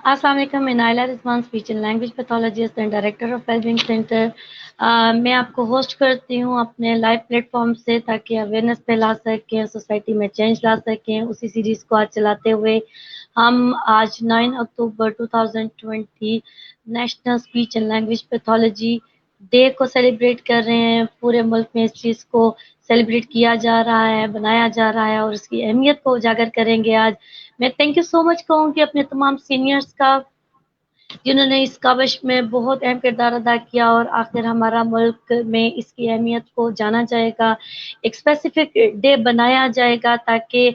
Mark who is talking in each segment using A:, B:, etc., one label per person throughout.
A: अस्सलाम वालेकुम। मैं Naila Rizwan, speech and language pathologist and director of wellbeing centre. मैं आपको होस्ट करती हूँ अपने लाइव प्लेटफॉर्म से ताकि अवेयरनेस फैला सकें, सोसाइटी में चेंज ला सकें। उसी सीरीज़ को आज चलाते हुए हम आज 9 अक्टूबर 2020 national speech and language pathology day को सेलिब्रेट कर रहे हैं। पूरे मुल्क में इस चीज़ को सेलिब्रेट किया जा रहा है, बनाया जा रहा है और इसकी अहमियत को उजागर करेंगे आज। मैं थैंक यू सो मच कहूँगी अपने तमाम सीनियर्स का, जिन्होंने इस काविश में बहुत अहम किरदार अदा किया और आखिर हमारा मुल्क में इसकी अहमियत को जाना जाएगा। एक स्पेसिफिक डे बनाया जाएगा ताकि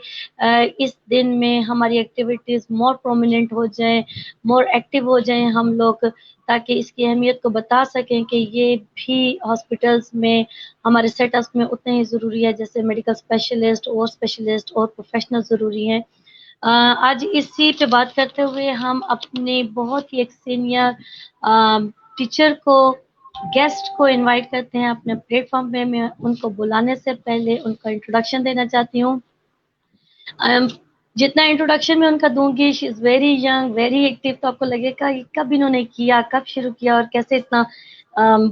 A: इस दिन में हमारी एक्टिविटीज़ मोर प्रोमिनेंट हो जाएं, मोर एक्टिव हो जाएं हम लोग, ताकि इसकी अहमियत को बता सकें कि ये भी हॉस्पिटल्स में हमारे सेटअप्स में उतने ही ज़रूरी है जैसे मेडिकल स्पेशलिस्ट और प्रोफेशनल ज़रूरी हैं। आज इसी पे बात करते हुए हम अपने बहुत ही एक सीनियर टीचर को, गेस्ट को इनवाइट करते हैं अपने प्लेटफॉर्म पे। मैं उनको बुलाने से पहले उनका इंट्रोडक्शन देना चाहती हूँ। जितना इंट्रोडक्शन मैं उनका दूंगी, she is very young, very active, तो आपको लगेगा कि कब इन्होंने किया, कब शुरू किया और कैसे इतना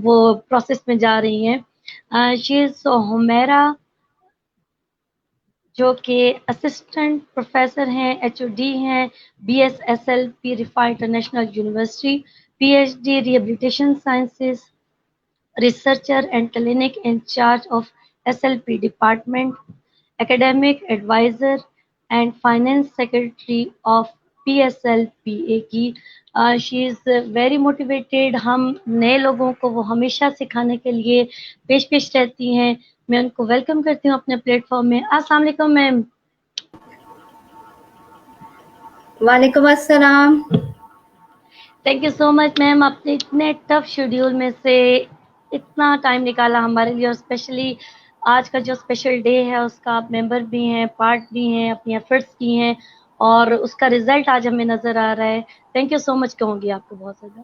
A: वो प्रोसेस में जा रही हैं। शी इज़ हुमैरा, जो कि असिस्टेंट प्रोफेसर हैं, एचओडी हैं, BSSLP Riphah International University, PhD rehabilitation sciences, researcher and clinic in charge of SLP department, academic advisor and finance secretary of PSLPA की। She is very motivated. हम नए लोगों को वो हमेशा सिखाने के लिए पेश रहती हैं। मैं उनको वेलकम करती हूँ अपने प्लेटफॉर्म में। अस्सलाम वालेकुम मैम।
B: वालेकुम अस्सलाम।
A: Thank you so much ma'am, आपने इतने टफ शेड्यूल में से इतना टाइम निकाला हमारे लिए, और स्पेशली आज का जो स्पेशल डे है उसका आप मेंबर भी हैं, पार्ट भी हैं, अपनी एफर्ट्स की हैं और उसका रिजल्ट आज हमें नज़र आ रहा है। थैंक यू सो मच कहूँगी आपको बहुत ज़्यादा।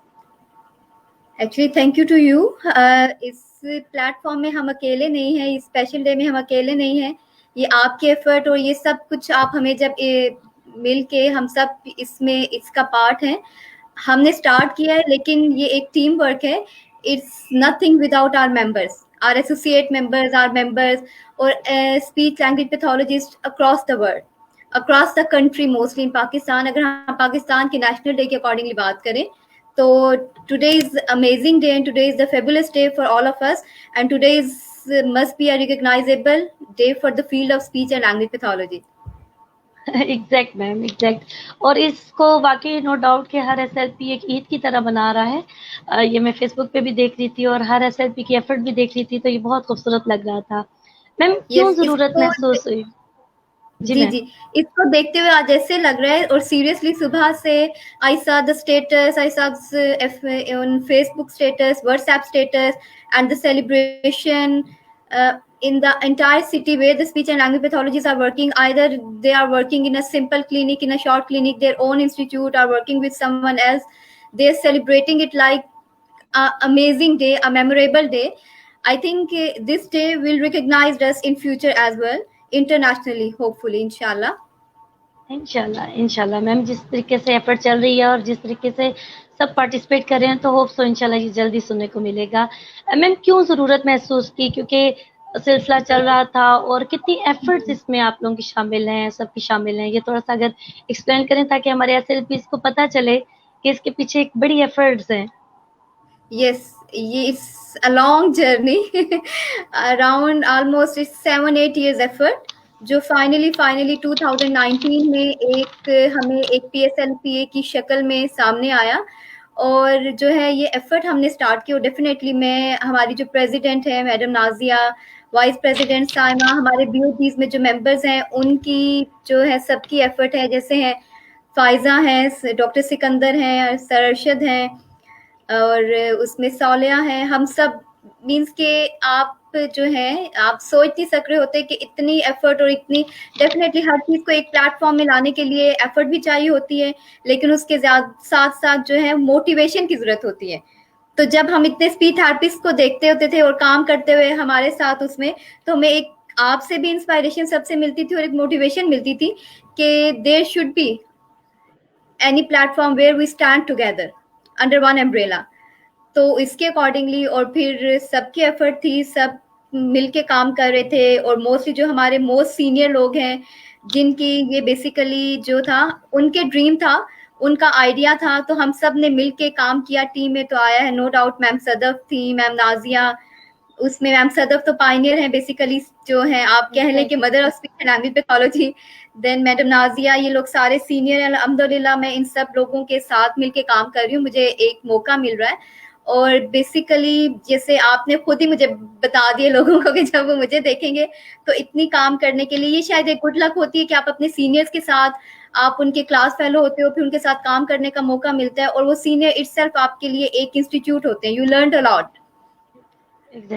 B: Actually thank you to you. इस प्लेटफॉर्म में हम अकेले नहीं हैं, इस स्पेशल डे में हम अकेले नहीं हैं। ये आपके एफर्ट और ये सब कुछ आप हमें जब मिल के हम सब इसमें इसका पार्ट हैं। हमने स्टार्ट किया है लेकिन ये एक टीम वर्क है। It's nothing without our members, our associate members, our members और speech language pathologist across the world, across the country, mostly in Pakistan. अगर हम पाकिस्तान के नेशनल डे के अकॉर्डिंगली बात करें तो today is amazing day and today is the fabulous day for all of us, and today is must be a recognizable day for the field of speech and language pathology.
A: Exact ma'am, exact. और इसको वाकई no doubt कि हर SLP एक ईद की तरह बना रहा है। ये मैं फेसबुक पे भी देख रही थी और हर एसएलपी की एफर्ट भी देख रही थी, तो ये बहुत खूबसूरत लग रहा था। मैम क्यों
B: Yes,
A: ज़रूरत महसूस हुई?
B: जी जी, इसको देखते हुए आज ऐसे लग रहा है, और सीरियसली सुबह से आई saw the status, I saw on Facebook status, WhatsApp status, and the celebration in the entire city where the speech and language pathologists are working. Either they are working in a simple clinic, in a short clinic, their own institute, are working with someone else. They're celebrating it like an amazing day, a memorable day. I think this day will recognize us in future as well, internationally, hopefully, inshallah.
A: इंशाल्लाह ma'am, जिस तरीके से effort चल रही है और जिस तरीके से सब पार्टिसिपेट कर रहे हैं, तो होप सो इंशाल्लाह ये जल्दी सुनने को मिलेगा। मैम क्यों ज़रूरत महसूस की, क्योंकि सिलसिला चल रहा था, और कितनी एफर्ट्स इसमें आप लोगों की शामिल हैं, सबकी शामिल हैं, ये थोड़ा सा अगर एक्सप्लेन करें ताकि हमारे एसएलपीज़ को पता चले कि इसके पीछे एक बड़ी एफर्ट्स हैं।
B: Yes, it's a long journey. Around almost 7-8 years effort, जो फाइनली 2019 में हमें एक PSLPA की शक्ल में सामने आया। और जो है ये एफर्ट हमने स्टार्ट किया, डेफिनेटली मैं, हमारी जो प्रेसिडेंट है madam Nazia, vice president Saima, हमारे BOPs में जो मेंबर्स हैं उनकी जो है सबकी एफर्ट है। जैसे हैं फायजा हैं, डॉक्टर सिकंदर हैं, सर अरशद हैं, और उसमें सौलिया है। हम सब मीन्स के आप जो है आप सोच नहीं सक रहे होते कि इतनी एफर्ट और इतनी, डेफिनेटली हर चीज को एक प्लेटफॉर्म में लाने के लिए एफर्ट भी चाहिए होती है, लेकिन उसके साथ साथ जो है मोटिवेशन की जरूरत होती है। तो जब हम इतने स्पीच थेरेपिस्ट को देखते होते थे और काम करते हुए हमारे साथ उसमें, तो हमें एक आपसे भी इंस्पायरेशन सबसे मिलती थी और एक मोटिवेशन मिलती थी कि there should be any platform where we stand together under one umbrella. तो इसके अकॉर्डिंगली और फिर सबकी एफर्ट थी, सब मिलके काम कर रहे थे, और मोस्टली जो हमारे मोस्ट सीनियर लोग हैं जिनकी ये बेसिकली जो था उनके ड्रीम था, उनका आइडिया था, तो हम सब ने मिलके काम किया, टीम में तो आया है नो डाउट। मैम सदफ थी, मैम नाजिया, उसमें मैम सदफ तो पायनियर है बेसिकली, जो है आप कह लें कि mother of speech and language pathology. Then madam Nazia, ये लोग सारे सीनियर हैं अल्हम्दुलिल्लाह। मैं इन सब लोगों के साथ मिलके काम कर रही हूँ, मुझे एक मौका मिल रहा है। और बेसिकली जैसे आपने खुद ही मुझे बता दिए लोगों को कि जब वो मुझे देखेंगे तो इतनी काम करने के लिए ये शायद एक गुड लक होती है कि आप अपने सीनियर्स के साथ, आप उनके क्लास फेलो होते हो, फिर उनके साथ काम करने का मौका मिलता है, और वो सीनियर इटसेल्फ आपके लिए एक इंस्टीट्यूट होते हैं, यू लर्न अ लॉट।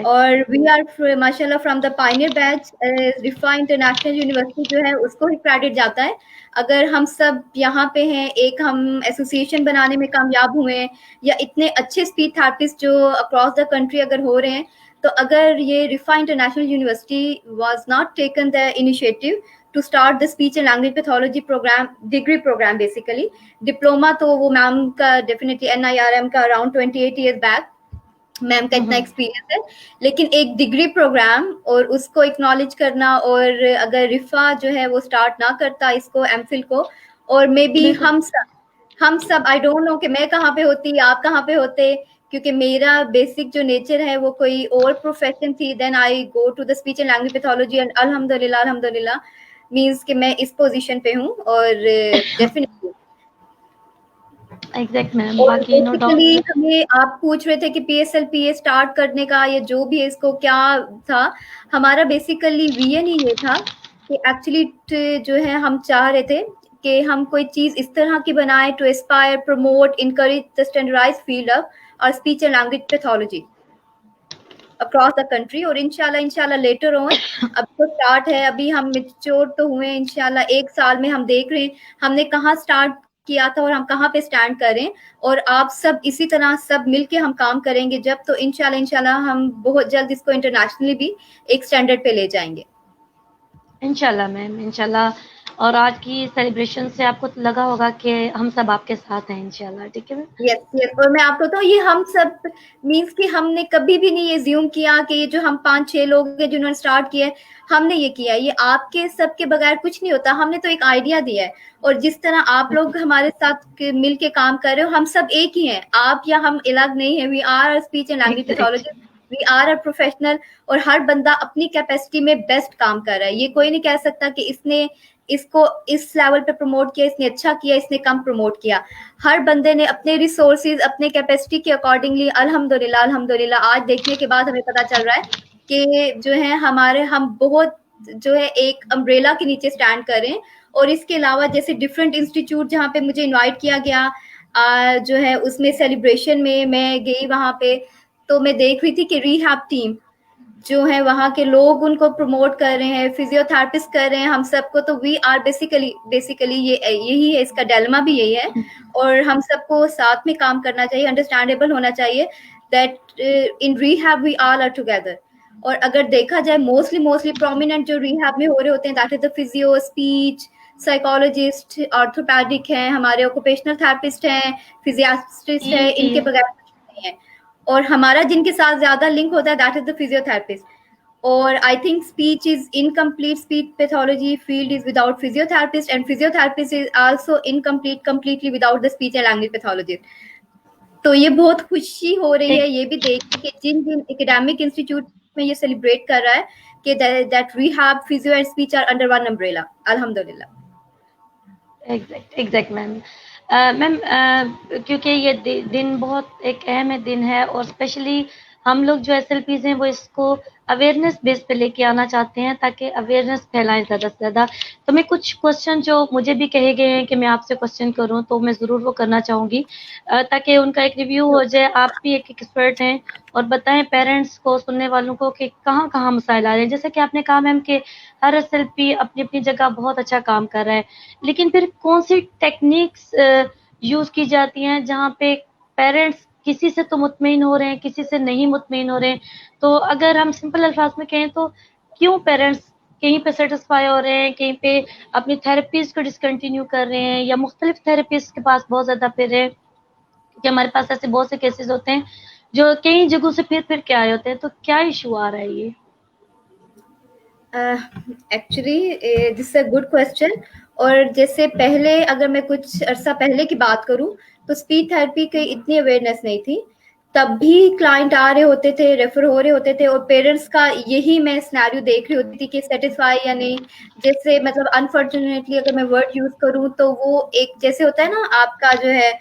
B: और वी आर माशाल्लाह from the Pioneer batch, रिफा International university जो है उसको ही क्रेडिट जाता है। अगर हम सब यहाँ पे हैं, एक हम एसोसिएशन बनाने में कामयाब हुए हैं, या इतने अच्छे स्पीच थेरेपिस्ट जो अक्रॉस द कंट्री अगर हो रहे हैं, तो अगर ये Riphah International University was not taken the initiative to start the speech and language pathology programme, degree programme basically, diploma तो वो मैम का डेफिनेटली NIRM का अराउंड 28 ईयर्स बैक मैम का इतना एक्सपीरियंस है, लेकिन एक डिग्री प्रोग्राम और उसको एक्नॉलेज करना, और अगर रिफा जो है वो स्टार्ट ना करता इसको, एमफिल को, और मे बी हम सब आई डोंट नो कि मैं कहाँ पे होती, आप कहाँ पे होते, क्योंकि मेरा बेसिक जो नेचर है वो कोई और प्रोफेशन थी। Then I go to the speech and language pathology, and अल्हम्दुलिल्लाह मींस कि मैं इस पोजीशन पे हूँ। और डेफिनेटली
A: एग्जैक्ट मैम, बाकी नो डाउट।
B: हमें आप पूछ रहे थे कि PSLPA स्टार्ट करने का या जो भी है इसको क्या था, हमारा बेसिकली विजन ही ये था कि एक्चुअली जो है हम चाह रहे थे कि हम कोई चीज इस तरह की बनाए to aspire, promote, encourage the standardise field of और speech and language pathology across the country. और इंशाल्लाह लेटर ऑन, अब तो स्टार्ट है, अभी हम मेच्योर तो हुए इंशाल्लाह, 1 साल में हम देख रहे हैं हमने कहाँ स्टार्ट किया था और हम कहाँ पे स्टैंड करें, और आप सब इसी तरह सब मिलके हम काम करेंगे जब, तो इंशाल्लाह हम बहुत जल्द इसको इंटरनेशनली भी एक स्टैंडर्ड पे ले जाएंगे
A: इंशाल्लाह मैम, इंशाल्लाह। और आज की सेलिब्रेशन से आपको तो लगा होगा कि हम सब आपके साथ हैं इंशाल्लाह, ठीक है मैम।
B: यस। और मैं आपको तो ये हम सब मींस कि हमने कभी भी नहीं ये ज्यूम किया कि ये जो हम 5-6 लोग हैं जिन्होंने स्टार्ट किया है, हमने ये किया, ये आपके सबके बगैर कुछ नहीं होता। हमने तो एक आइडिया दिया है, और जिस तरह आप लोग हमारे साथ मिल के काम कर रहे हो, हम सब एक ही हैं, आप या हम अलग नहीं है। We are speech and language pathologist, we are a professional, और हर बंदा अपनी कैपेसिटी में बेस्ट काम कर रहा है। ये कोई नहीं कह सकता कि इसने इसको इस लेवल पे प्रमोट किया, इसने अच्छा किया, इसने कम प्रमोट किया। हर बंदे ने अपने रिसोर्सेज, अपने कैपेसिटी के अकॉर्डिंगली अल्हम्दुलिल्लाह आज देखने के बाद हमें पता चल रहा है कि जो है हम बहुत जो है एक अम्ब्रेला के नीचे स्टैंड कर रहे हैं। और इसके अलावा जैसे डिफरेंट इंस्टीट्यूट जहाँ पे मुझे इनवाइट किया गया, जो है उसमें सेलिब्रेशन में मैं गई वहां पे, तो मैं देख रही थी कि रिहैब टीम जो है वहाँ के लोग उनको प्रमोट कर रहे हैं, फिजियोथेरेपिस्ट कर रहे हैं, हम सबको। तो वी आर बेसिकली यही है, इसका डायलेमा भी यही है, और हम सबको साथ में काम करना चाहिए, अंडरस्टैंडेबल होना चाहिए that in rehab we all are together. और अगर देखा जाए मोस्टली प्रोमिनेंट जो रिहैब में हो रहे होते हैं, that is the physio, speech psychologist, orthopaedic हैं, हमारे ऑक्यूपेशनल थेरेपिस्ट हैं, फिजियाट्रिस्ट हैं, इनके बगैर कुछ नहीं है। और हमारा जिनके साथ ज्यादा लिंक होता है दैट इज द फिजियोथेरेपिस्ट। और I think speech is incomplete, speech pathology field is without physiotherapist, and physiotherapist is also incomplete completely without the speech and language pathologist. तो ये बहुत खुशी हो रही है ये भी देख के जिन जिन एकेडमिक इंस्टीट्यूट में ये सेलिब्रेट कर रहा है कि that rehab, physio and speech are under one umbrella, अल्हम्दुलिल्लाह।
A: Exact ma'am. मैम क्योंकि ये दिन बहुत एक अहम दिन है, और स्पेशली हम लोग जो SLPs हैं वो इसको अवेयरनेस बेस पे लेके आना चाहते हैं ताकि अवेयरनेस फैलाएं ज़्यादा से ज़्यादा। तो मैं कुछ क्वेश्चन जो मुझे भी कहे गए हैं कि मैं आपसे क्वेश्चन करूं, तो मैं ज़रूर वो करना चाहूँगी ताकि उनका एक रिव्यू हो जाए। आप भी एक एक्सपर्ट हैं, और बताएं पेरेंट्स को, सुनने वालों को कि कहाँ कहाँ मसाइल आ रहे हैं। जैसे कि आपने कहा मैम कि हर SLP अपनी अपनी जगह बहुत अच्छा काम कर रहा है, लेकिन फिर कौन सी टेक्निक्स यूज़ की जाती हैं जहाँ पे पेरेंट्स किसी से तो मुतमईन हो रहे हैं, किसी से नहीं मुतमईन हो रहे हैं। तो अगर हम सिंपल अल्फाज में कहें तो क्यों पेरेंट्स کہیں پہ سیٹسفائی ہو رہے ہیں, کہیں پہ اپنی تھراپیز کو ڈسکنٹینیو کر رہے ہیں, یا مختلف تھراپیز کے پاس بہت زیادہ پھر رہے ہیں, کہ ہمارے پاس ایسے بہت سے کیسز ہوتے ہیں جو کئی جگہوں سے پھر کے آئے ہوتے ہیں. تو کیا ایشو آ رہا ہے یہ؟
B: Actually this a good question. اور جیسے پہلے اگر میں کچھ عرصہ پہلے کی بات کروں تو اسپیچ تھراپی کی اتنی اویئرنیس نہیں تھی. تب بھی کلائنٹ آ رہے ہوتے تھے, ریفر ہو رہے ہوتے تھے, اور پیرنٹس کا یہی میں سینیریو دیکھ رہی ہوتی تھی کہ سیٹسفائی یا نہیں. جیسے مطلب انفارچونیٹلی اگر میں ورڈ یوز کروں تو وہ ایک جیسے ہوتا ہے نا, آپ کا جو ہے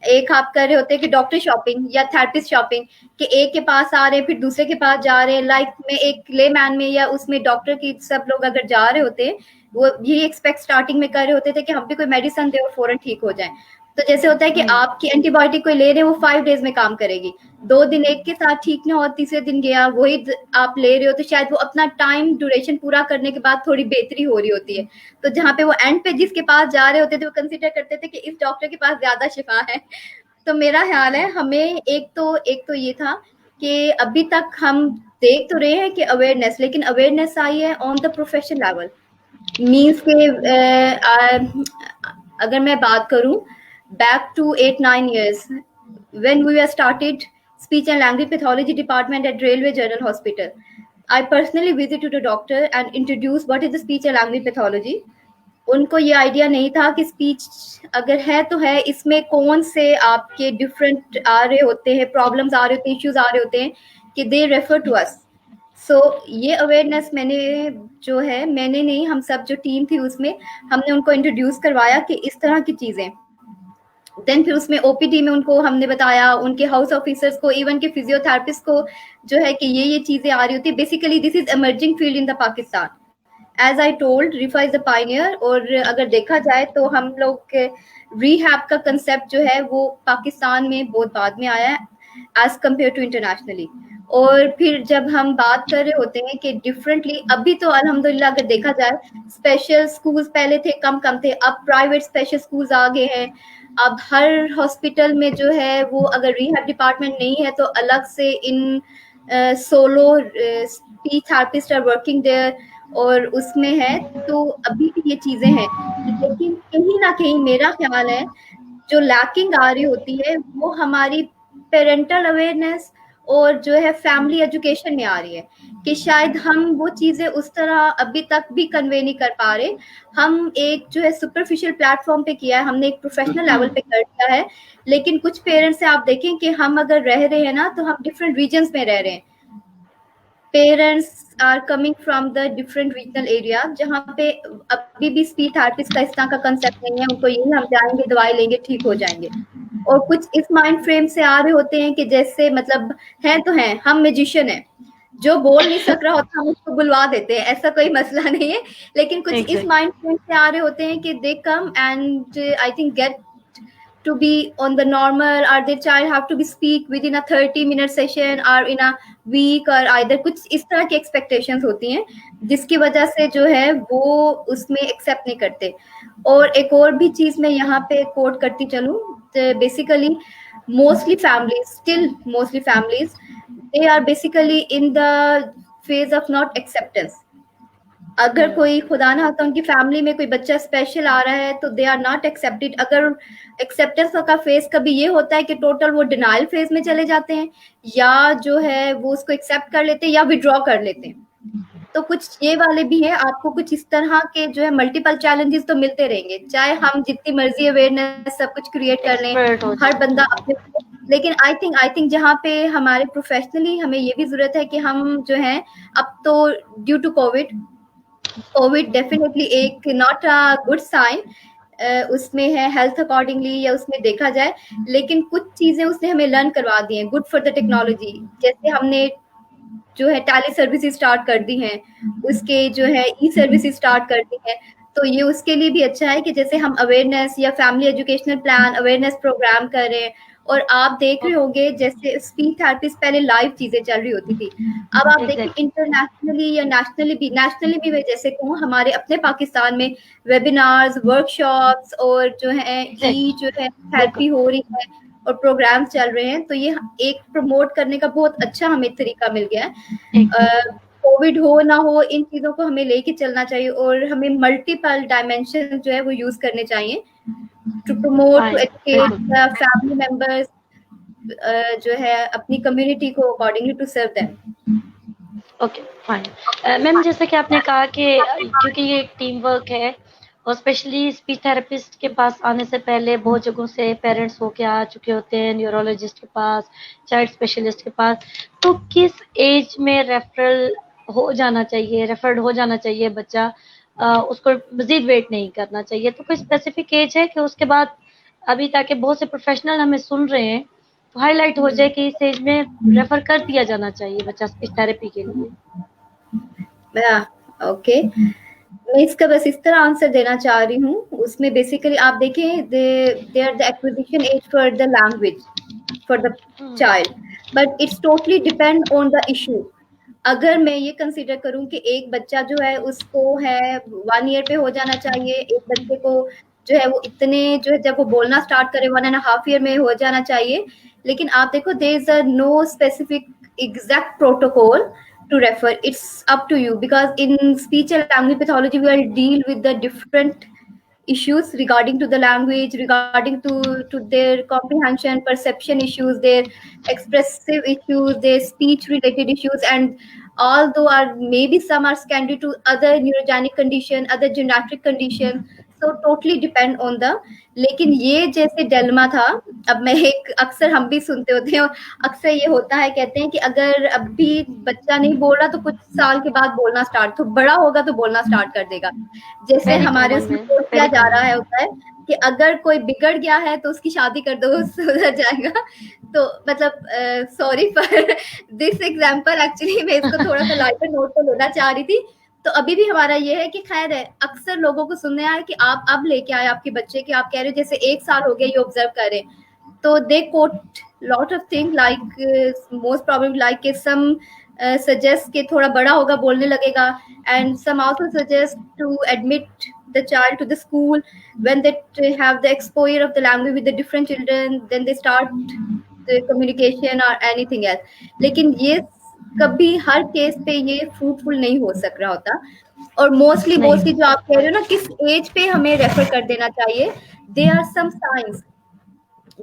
B: ایک آپ کر رہے ہوتے ہیں کہ ڈاکٹر شاپنگ یا تھراپسٹ شاپنگ, کہ ایک کے پاس آ رہے ہیں پھر دوسرے کے پاس جا رہے ہیں. لائک میں ایک لے مین میں یا اس میں ڈاکٹر کی سب لوگ اگر جا رہے ہوتے ہیں, وہ یہی ایکسپیکٹ اسٹارٹنگ میں کر رہے ہوتے تھے کہ ہم بھی کوئی میڈیسن دے اور فوراً ٹھیک ہو جائیں. تو جیسے ہوتا ہے کہ آپ کی اینٹی بایوٹک کوئی لے رہے ہیں, وہ 5 days میں کام کرے گی, 2 دن ایک کے ساتھ ٹھیک نہ ہو, تیسرے دن گیا وہی آپ لے رہے ہو, تو شاید وہ اپنا ٹائم ڈیوریشن پورا کرنے کے بعد تھوڑی بہتری ہو رہی ہوتی ہے. تو جہاں پہ وہ اینڈ پہ جس کے پاس جا رہے ہوتے تھے وہ کنسیڈر کرتے تھے کہ اس ڈاکٹر کے پاس زیادہ شفا ہے. تو میرا خیال ہے ہمیں ایک تو یہ تھا کہ ابھی تک ہم دیکھ تو رہے ہیں کہ اویئرنیس, لیکن اویئرنیس آئی ہے آن دا پروفیشن لیول. مینس کہ اگر میں بات کروں back to 8-9 years when we were started speech and language pathology department at Railway General Hospital, I personally visited a doctor and introduced what is the speech and language pathology. ان کو یہ idea نہیں تھا کہ speech اگر ہے تو ہے, اس میں کون سے آپ کے ڈفرینٹ آ رہے ہوتے ہیں, پرابلمس آ رہے ہوتے ہیں, ایشوز آ رہے ہوتے ہیں, کہ دے ریفر ٹو اس. سو یہ اویئرنیس میں نے جو ہے, میں نے نہیں, ہم سب جو ٹیم تھی اس میں ہم نے ان کو انٹروڈیوس کروایا کہ اس طرح کی چیزیں. دین پھر اس میں او پی ڈی میں ان کو ہم نے بتایا, ان کے ہاؤس آفیسرس کو, ایون کے فزیو تھراپسٹ کو جو ہے کہ یہ چیزیں آ رہی ہوتی ہے. Basically this is emerging field in the Pakistan. As I told, Riphah is the pioneer. اور اگر دیکھا جائے تو ہم لوگ ری ہیب کا کنسیپٹ جو ہے وہ پاکستان میں بہت بعد میں آیا ہے ایز کمپیئر ٹو انٹرنیشنلی. اور پھر جب ہم بات کر رہے ہوتے ہیں کہ ڈفرینٹلی, ابھی تو الحمدللہ اگر دیکھا جائے اسپیشل اسکولس پہلے تھے کم تھے, اب پرائیویٹ اسپیشل اسکولس آ گئے ہیں. اب ہر ہاسپٹل میں جو ہے وہ اگر ریہیب ڈپارٹمنٹ نہیں ہے تو الگ سے ان solo speech therapist are working there, اور اس میں ہے. تو ابھی بھی یہ چیزیں ہیں, لیکن کہیں نہ کہیں میرا خیال ہے جو لیکنگ آ رہی ہوتی ہے وہ ہماری پیرنٹل اویئرنیس اور جو ہے فیملی ایجوکیشن میں آ رہی ہے, کہ شاید ہم وہ چیزیں اس طرح ابھی تک بھی کنوے نہیں کر پا رہے. ہم ایک جو ہے سپرفیشل پلیٹ فارم پہ کیا ہے, ہم نے ایک پروفیشنل لیول پہ کر دیا ہے, لیکن کچھ پیرنٹس سے آپ دیکھیں کہ ہم اگر رہ رہے ہیں نا تو ہم ڈفرینٹ ریجنس میں رہ رہے ہیں. Parents are coming from the different regional area جہاں پہ ابھی بھی اسپیچ تھراپسٹ کا اس طرح کا کنسیپٹ نہیں ہے. ان کو یہی ہم جائیں گے, دوائی لیں گے, ٹھیک ہو جائیں گے. اور کچھ اس مائنڈ فریم سے آ رہے ہوتے ہیں کہ جیسے مطلب ہیں تو ہیں, ہم میجیشین ہیں, جو بول نہیں سک رہا ہوتا ہم اس کو بلوا دیتے ہیں, ایسا کوئی مسئلہ نہیں ہے. لیکن کچھ اس مائنڈ فریم سے آ رہے ہوتے ہیں کہ they come and I think get to be on the normal, or their child have to be speak within a 30-minute session or in a week, or either کچھ اس طرح کی ایکسپیکٹیشنز ہوتی ہیں جس کی وجہ سے جو ہے وہ اس میں ایکسیپٹ نہیں کرتے. اور ایک اور بھی چیز میں یہاں پہ کوٹ کرتی چلوں, basically mostly families they are basically in the phase of not acceptance. اگر کوئی خدا نہ ہوتا ان کی فیملی میں کوئی بچہ اسپیشل آ رہا ہے تو دے آر ناٹ ایکسیپٹیڈ. اگر ایکسیپٹینس کا فیز کبھی یہ ہوتا ہے کہ ٹوٹل وہ ڈینائل فیز میں چلے جاتے ہیں, یا جو ہے وہ اس کو ایکسیپٹ کر لیتے ہیں یا ودرا کر لیتے ہیں. تو کچھ یہ والے بھی ہیں, آپ کو کچھ اس طرح کے جو ہے ملٹیپل چیلنجز تو ملتے رہیں گے, چاہے ہم جتنی مرضی اویئرنیس سب کچھ کریٹ کر لیں, ہر بندہ اپنے. لیکن آئی تھنک جہاں پہ ہمارے پروفیشنلی ہمیں یہ بھی ضرورت ہے کہ ہم جو ہیں اب تو ڈیو ٹو کووڈ ڈیفینیٹلی ایک ناٹ اے گڈ سائن اس میں ہے ہیلتھ اکارڈنگلی یا اس میں دیکھا جائے, لیکن کچھ چیزیں اس نے ہمیں لرن کروا دی ہیں گڈ فار دا ٹیکنالوجی. جیسے ہم نے جو ہے ٹیلی سروسز اسٹارٹ کر دی ہیں, اس کے جو ہے ای سروسز اسٹارٹ کر دی ہیں, تو یہ اس کے لیے بھی اچھا ہے کہ جیسے ہم اویئرنیس یا family educational plan awareness program کر رہے ہیں. اور آپ دیکھ رہے ہوں گے جیسے اسپیچ تھراپسٹ پہلے لائیو چیزیں چل رہی ہوتی تھی, اب آپ دیکھیں انٹرنیشنلی یا نیشنلی بھی میں جیسے کہوں ہمارے اپنے پاکستان میں ویبینارز, ورک شاپس اور جو ہے ای جو ہے تھراپی ہو رہی ہے اور پروگرامس چل رہے ہیں. تو یہ ایک پروموٹ کرنے کا بہت اچھا ہمیں طریقہ مل گیا ہے. कोविड हो ना हो, इन चीजों को हमें लेके चलना चाहिए और हमें मल्टीपल डायमेंशन जो है वो यूज करने चाहिए to promote, to educate the family members, जो है अपनी कम्युनिटी को accordingly to serve them.
A: Okay fine ma'am, जैसे कि आपने कहा कि क्योंकि ये एक टीम वर्क है और स्पेशली स्पीच थेरेपिस्ट के पास आने से पहले बहुत जगहों से पेरेंट्स होके आ चुके होते हैं, न्यूरोलॉजिस्ट के पास, चाइल्ड स्पेशलिस्ट के पास, तो किस एज में रेफरल हो जाना चाहिए, रेफर्ड हो जाना चाहिए बच्चा, उसको मजीद वेट नहीं करना चाहिए? तो कोई स्पेसिफिक एज है कि उसके बाद अभी, ताकि बहुत से प्रोफेशनल हमें सुन रहे हैं तो हाईलाइट हो जाए कि इस एज में रेफर कर दिया जाना चाहिए बच्चा स्पीच थेरेपी के लिए?
B: ओके, मैं इसका बस इस तरह आंसर देना चाह रही हूँ। उसमें बेसिकली आप देखें, they are the acquisition age for the language for the child, but it's totally depend on the issue. अगर मैं ये कंसीडर करूं कि एक बच्चा जो है उसको है 1 ईयर पे हो जाना चाहिए, एक बच्चे को जो है वो इतने जो है जब वो बोलना स्टार्ट करे 1.5 ईयर में हो जाना चाहिए, लेकिन आप देखो there is a no specific exact protocol to refer. It's up to you, because in speech and language pathology we will deal with the different issues regarding to the language, regarding to their comprehension, perception issues, their expressive issues, their speech related issues, and although are maybe some are secondary to other neurogenic condition, other geriatric condition, so totally depend on the. लेकिन ये जैसे Dilma था, अब मैं एक अक्सर हम भी सुनते होते हैं और अक्सर ये होता है, कहते हैं कि अगर अभी बच्चा नहीं बोल रहा तो कुछ साल के बाद बोलना स्टार्ट, तो बड़ा होगा तो बोलना स्टार्ट कर देगा। जैसे हमारे उसमें किया जा रहा है होता है कि अगर कोई बिगड़ गया है तो उसकी शादी कर दो, सुधर जाएगा। तो मतलब sorry for this example, actually मैं इसको थोड़ा सा लाइटर नोट पे लेना चाह रही थी। तो अभी भी हमारा ये है कि खैर है, अक्सर लोगों को सुनने आया कि आप अब लेके आए आपके बच्चे के, आप कह रहे हो जैसे 1 साल हो गया ये ऑब्जर्व कर रहे हैं, तो they quote lot of thing like most problem like some suggest कि थोड़ा बड़ा होगा बोलने लगेगा, and some also suggest to admit the child to the school when they have the exposure of the language with the different children, then they start the communication or anything else. लेकिन ये कभी हर case पे ये fruitful नहीं हो सक रहा होता। और मोस्टली जो आप कह रहे हो ना किस एज पे हमें रेफर कर देना चाहिए, दे आर सम साइंस।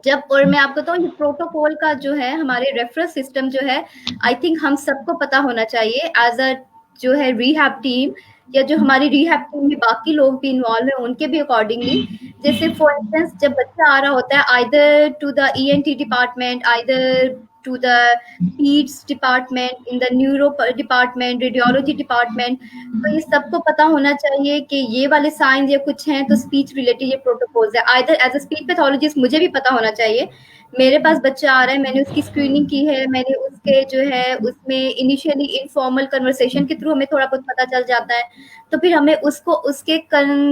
B: जब, और मैं आपको बताऊं, ये प्रोटोकॉल का जो है हमारे रेफरेंस सिस्टम जो है, आई थिंक हम सबको पता होना चाहिए एज अ जो है रिहैब टीम, या जो हमारी रिहैब टीम में बाकी लोग भी इन्वॉल्व हैं उनके भी अकॉर्डिंगली। जैसे फॉर इंस्टेंस जब बच्चा आ रहा होता है either to the ENT department, either to the peds department, in the neuro department, radiology department, तो ये सबको पता होना चाहिए कि ये वाले साइंस या कुछ हैं तो स्पीच रिलेटेड ये प्रोटोकॉल्स है। Either as a speech pathologist मुझे भी पता होना चाहिए, मेरे पास बच्चा आ रहा है, मैंने उसकी स्क्रीनिंग की है, मैंने उसके जो है उसमें इनिशियली इनफॉर्मल कन्वर्सेशन के थ्रू हमें थोड़ा बहुत पता चल जाता है, तो फिर हमें उसको उसके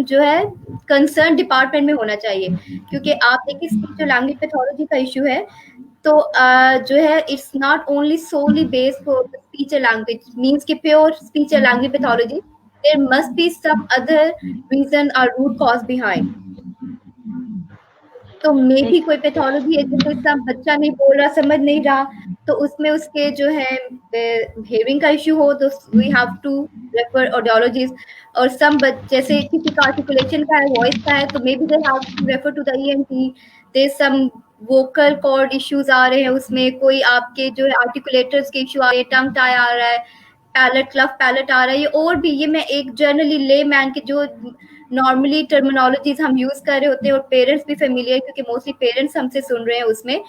B: जो है कंसर्न डिपार्टमेंट में होना चाहिए। क्योंकि आप देखिए स्पीच और लैंग्वेज पैथोलॉजी का इशू है, तो जो है it's not only solely based for speech and language, means कि pure speech and language pathology, there must be some other reason और रूट कॉज बिहाइंड। तो मे भी कोई पैथोलॉजी है, जैसे सब बच्चा नहीं बोल रहा, समझ नहीं रहा, तो उसमें उसके जो है हियरिंग का इशू हो तो we have to refer audiologist. और सम जैसे किसी का आर्टिकुलेशन का है, वॉइस का है, तो may be they have to refer to the ENT। There some vocal cord issues आ रहे हैं, उसमें कोई आपके जो है आर्टिकुलेटर्स के इशू आ रहे हैं, टंग टाई आ रहा है, पैलेट क्लफ पैलेट आ रहा है, ये और भी, ये मैं एक जनरली ले मैन के जो नॉर्मली टर्मिनोलॉजीज हम यूज कर रहे होते हैं और पेरेंट्स भी फेमिलियर, क्योंकि मोस्टली पेरेंट्स हमसे सुन रहे हैं उसमें।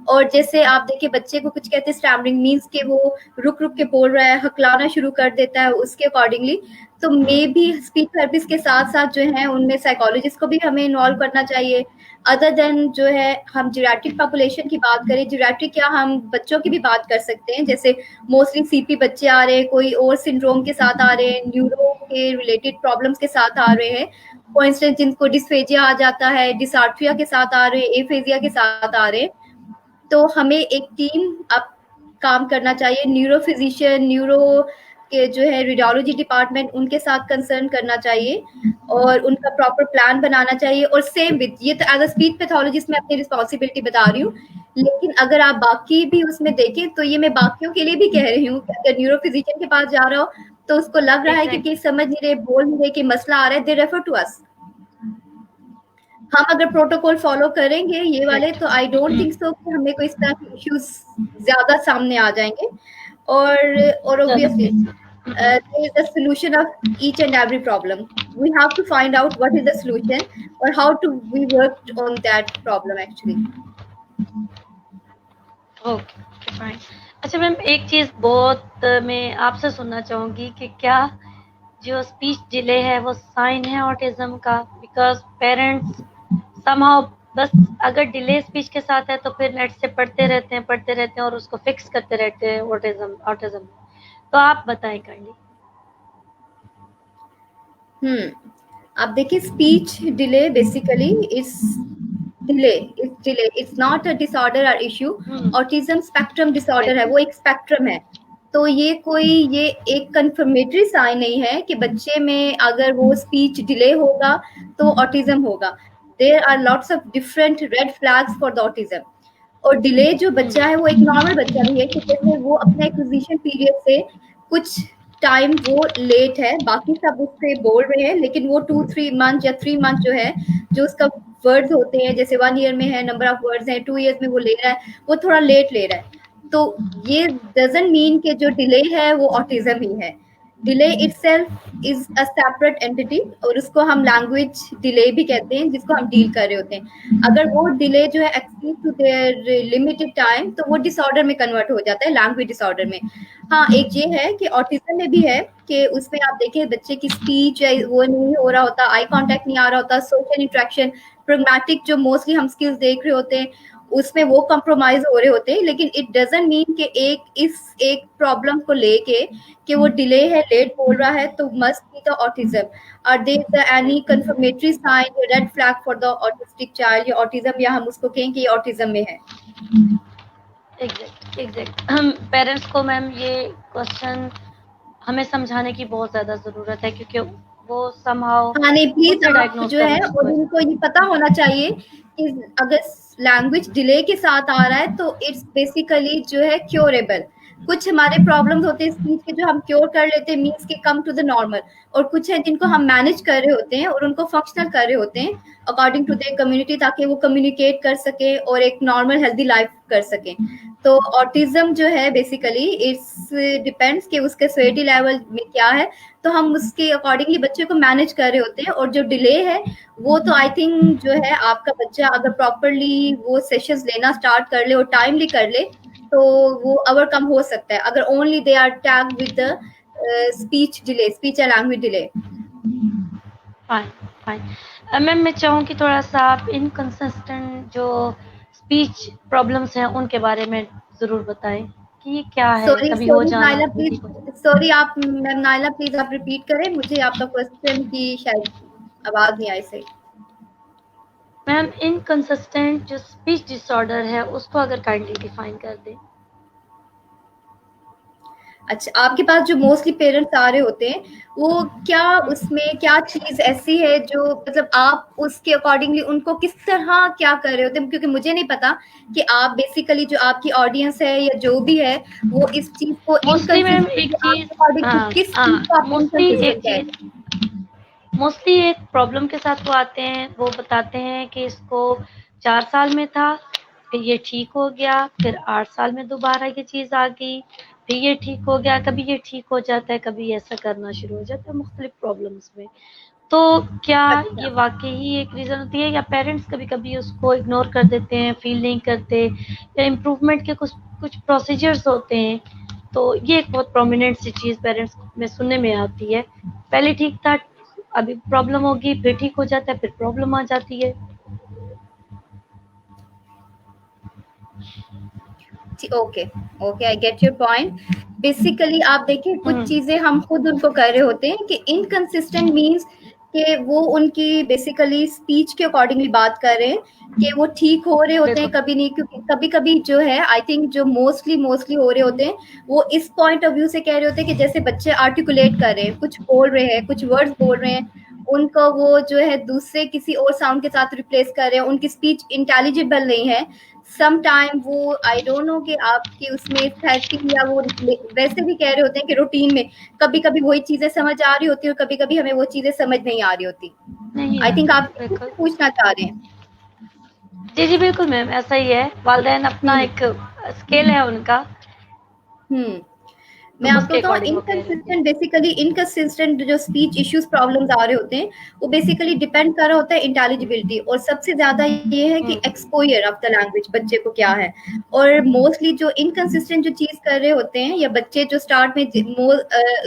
B: और जैसे आप देखिए बच्चे को कुछ कहते हैं स्टैमरिंग, मीन्स के वो रुक रुक के बोल रहा है, हकलाना शुरू कर देता है, उसके अकॉर्डिंगली तो मे भी स्पीच थेरेपिस्ट के साथ साथ जो है उनमें साइकोलॉजिस्ट को भी हमें इन्वॉल्व करना चाहिए। अदर देन जो है हम जीरियाट्रिक पॉपुलेशन की बात करें, जीरियाट्रिक क्या हम बच्चों की भी बात कर सकते हैं, जैसे मोस्टली CP बच्चे आ रहे हैं, कोई और सिंड्रोम के साथ आ रहे हैं, न्यूरो के रिलेटेड प्रॉब्लम्स के साथ आ रहे हैं, फॉर इंस्टेंस जिनको डिस्फेजिया आ जाता है, डिसार्ट्रिया के साथ आ रहे हैं, एफेजिया के साथ आ रहे हैं। तो हमें एक टीम अब काम करना चाहिए, न्यूरो फिजिशियन, न्यूरो के जो है रेडियोलॉजी डिपार्टमेंट, उनके साथ कंसर्न करना चाहिए और उनका प्रॉपर प्लान बनाना चाहिए। और सेम विद ये तो एज अ स्पीच पैथोलॉजिस्ट मैं अपनी रिस्पॉन्सिबिलिटी बता रही हूँ لیکن اگر آپ باقی بھی اس میں دیکھیں تو یہ میں باقیوں کے لیے بھی کہہ رہی ہوں کہ اگر نیورو فزیشین کے پاس جا رہا ہو تو اس کو لگ رہا ہے کہ
A: Exactly.
B: سمجھ نہیں رہے, بول نہیں رہے, کہ مسئلہ آ رہا ہے, دے ریفر ٹو اس. ہم اگر پروٹوکول فالو کریں گے یہ والے
A: Correct.
B: تو آئی ڈونٹ تھنک سو کہ ہمیں کوئی اس طرح کے ایشوز زیادہ سامنے آ جائیں گے. اور obviously there is a solution of each and every problem. We have to find out what is the solution or how to we work on that problem actually.
A: Okay fine. اچھا ma'am ایک چیز بہت میں آپ سے سننا چاہوں گی کہ کیا جو اسپیچ ڈیلے ہے وہ سائن ہے آٹزم کا؟ بیکاز پیرنٹس سم ہاؤ بس اگر ڈیلے اسپیچ کے ساتھ ہے تو پھر نیٹ سے پڑھتے رہتے ہیں اور اس کو فکس کرتے رہتے ہیں آٹزم. تو آپ بتائیں کائنڈلی.
B: اب دیکھیے speech delay basically it's not a disorder اور issue. Autism spectrum disorder ہے, وہ ایک اسپیکٹرم ہے. تو یہ ایک کنفرمیٹری سائن نہیں ہے کہ بچے میں اگر وہ اسپیچ ڈیلے ہوگا تو آٹزم ہوگا. There are lots of different red flags for the autism. اور ڈیلے جو بچہ ہے وہ ایک نارمل بچہ بھی ہے کہ جیسے وہ اپنے ایکوزیشن پیریڈ سے کچھ ٹائم وہ لیٹ ہے, باقی سب اس سے بول رہے ہیں, لیکن وہ 2-3 منتھ یا 3 منتھ جو ہے جو اس کا ورڈز ہوتے ہیں, جیسے 1 ایئر میں ہے نمبر آف ورڈز ہیں, 2 ایئرس میں وہ لے رہا ہے, وہ تھوڑا لیٹ لے رہا ہے. تو یہ ڈزنٹ مین کہ جو ڈیلے ہے وہ آٹزم ہی ہے. Delay it self is a separate entity, اور اس کو ہم لینگویج ڈیلے بھی کہتے ہیں جس کو ہم ڈیل کر رہے ہوتے ہیں. اگر وہ ڈیلے جو ہے exceed to their limited time تو وہ ڈس آرڈر میں کنورٹ ہو جاتا ہے, لینگویج ڈس آرڈر میں. ہاں ایک یہ ہے کہ آٹزم میں بھی ہے کہ اس میں آپ دیکھیں بچے کی اسپیچ وہ نہیں ہو رہا ہوتا, آئی کانٹیکٹ نہیں آ رہا ہوتا, سوشل انٹریکشن پریگمیٹک جو موسٹلی ہم اسکلز دیکھ رہے ہوتے ہیں اس میں وہ کمپرومائز ہو رہے ہوتے ہیں. لیکن اٹ ڈزنٹ مین کہ ایک پرابلم کو لے کے کہ وہ ڈیلے ہے, لیٹ بول رہا ہے تو مسٹ بی دا آٹزم. اور there is any confirmatory sign red flag for the autistic child یا آٹزم, یا ہم اس کو کہیں کہ یہ آٹزم میں ہے.
A: ایگزیکٹ. ہم پیرنٹس کو میم یہ کوشچن ہمیں سمجھانے کی بہت زیادہ ضرورت ہے کیونکہ وہ سم ہاؤ
B: ہاں نہیں
A: خود
B: پلیز
A: سے
B: آپ
A: ڈائگنوز
B: جو ہے
A: کرنے کی
B: اور ان کو یہ پتا ہونا چاہیے کہ اگر لینگویج ڈیلے کے ساتھ آ رہا ہے تو اٹس بیسیکلی جو ہے کیوریبل. کچھ ہمارے پرابلمس ہوتے ہیں اسپیچ کے جو ہم کیور کر لیتے ہیں, مینس کے کم ٹو دا نارمل, اور کچھ ہیں جن کو ہم مینج کر رہے ہوتے ہیں اور ان کو فنکشنل کر رہے ہوتے ہیں اکارڈنگ ٹو دیئر کمیونٹی, تاکہ وہ کمیونیکیٹ کر سکیں اور ایک نارمل ہیلدی لائف کر سکیں. تو آٹزم جو ہے بیسیکلی اٹس ڈپینڈس کہ اس کے سیوریٹی لیول میں کیا ہے, تو ہم اس کے اکارڈنگلی بچے کو مینج کر رہے ہوتے ہیں. اور جو ڈیلے ہے وہ تو آئی تھنک جو ہے آپ کا بچہ اگر پراپرلی وہ سیشنز لینا اسٹارٹ کر لے اور ٹائملی کر لے تو وہ اوور کم ہو سکتا ہے, اگر only they are tag with the speech delay, speech and language delay.
A: Fine. Ma'am میں چاہوں کہ تھوڑا سا آپ انکنسسٹنٹ جو اسپیچ پرابلمس ہیں ان کے بارے میں ضرور بتائیں کہ یہ کیا ہے, کبھی ہو جانا
B: نائلہ
A: کبھی ٹھیک ہو جانا.
B: پلیز, سوری آپ میم نائلہ پلیز آپ ریپیٹ کریں, مجھے آپ کا کوشچن کی شاید آواز نہیں آئی صحیح.
A: میم انکنسسٹنٹ جو اسپیچ ڈس آرڈر ہے اس کو اگر کائنڈلی ڈیفائن کر دیں.
B: اچھا, آپ کے پاس جو موسٹلی پیرنٹس آ رہے ہوتے ہیں وہ کیا اس میں کیا چیز ایسی ہے جو مطلب آپ اس کے اکارڈنگلی ان کو کس طرح کیا کر رہے ہوتے ہیں, کیونکہ مجھے نہیں پتا کہ آپ بیسیکلی جو آپ کی آڈینس ہے یا جو بھی ہے وہ اس چیز کو
A: موسٹلی میم ایک
B: انکنسسٹنٹ آپ
A: چیز
B: کے اکارڈنگ کس چیز کو آپ انکنسسٹنٹ ہے.
A: موسٹلی ایک پرابلم کے ساتھ وہ آتے ہیں, وہ بتاتے ہیں کہ اس کو 4 سال میں تھا, پھر یہ ٹھیک ہو گیا, پھر 8 سال میں دوبارہ یہ چیز آ گئی, پھر یہ ٹھیک ہو گیا, کبھی یہ ٹھیک ہو جاتا ہے, کبھی ایسا کرنا شروع ہو جاتا ہے مختلف پرابلمس میں. تو کیا
B: اچھا
A: یہ واقعی ایک ریزن ہوتی ہے یا پیرنٹس کبھی کبھی اس کو اگنور کر دیتے ہیں, فیل نہیں کرتے, یا امپروومنٹ کے کچھ پروسیجرز ہوتے ہیں. تو یہ ایک بہت پرومیننٹ سی چیز پیرنٹس میں سننے میں آتی ہے, پہلے ٹھیک تھا, ابھی پرابلم ہوگی, پھر ٹھیک ہو جاتا ہے, پھر پرابلم آ جاتی ہے.
B: Okay okay, I get your point. Basically آپ دیکھیں کچھ چیزیں ہم خود ان کو کر رہے ہوتے ہیں کہ انکنسسٹنٹ مینس کہ وہ ان کی بیسیکلی اسپیچ کے اکارڈنگلی بات کر رہے ہیں کہ وہ ٹھیک ہو رہے ہوتے ہیں,
A: بالکل
B: کبھی نہیں, کیونکہ کبھی کبھی جو ہے آئی تھنک جو موسٹلی ہو رہے ہوتے ہیں وہ اس پوائنٹ آف ویو سے کہہ رہے ہوتے ہیں کہ جیسے بچے آرٹیکولیٹ کر رہے ہیں, کچھ بول رہے ہیں, کچھ ورڈز بول رہے ہیں, उनको वो जो है दूसरे किसी और साउंड के साथ रिप्लेस कर रहे हैं, उनकी स्पीच इंटेलिजिबल नहीं है. सम टाइम वो आई डोंट नो कि आपकी उसमें थेरेपी या वो वैसे भी कह रहे होते हैं कि रूटीन में कभी कभी वही चीजें समझ आ रही होती है और कभी कभी हमें वो चीजें समझ नहीं आ रही होती.
A: नहीं
B: आई
A: है,
B: थिंक आप
A: बिल्कुल.
B: पूछना चाह रहे हैं.
A: जी जी बिल्कुल मैम, ऐसा ही है. वालदैन अपना
B: हम्म.
A: एक स्केल है उनका,
B: हम्म.
A: तो
B: मैं आपको
A: उसके
B: बताऊँ,
A: अकॉर्डिंग वो कह रहे होते हैं.
B: इनकंसिस्टेंट बेसिकली इनकंसिस्टेंट जो स्पीच इश्यूज प्रॉब्लम्स आ रहे होते हैं वो बेसिकली डिपेंड कर रहा होता है इंटेलिजिबिलिटी, और सबसे ज्यादा ये है कि एक्सपोजर ऑफ द लैंग्वेज बच्चे को क्या है. और मोस्टली जो इनकंसिस्टेंट जो चीज कर रहे होते हैं या बच्चे जो स्टार्ट में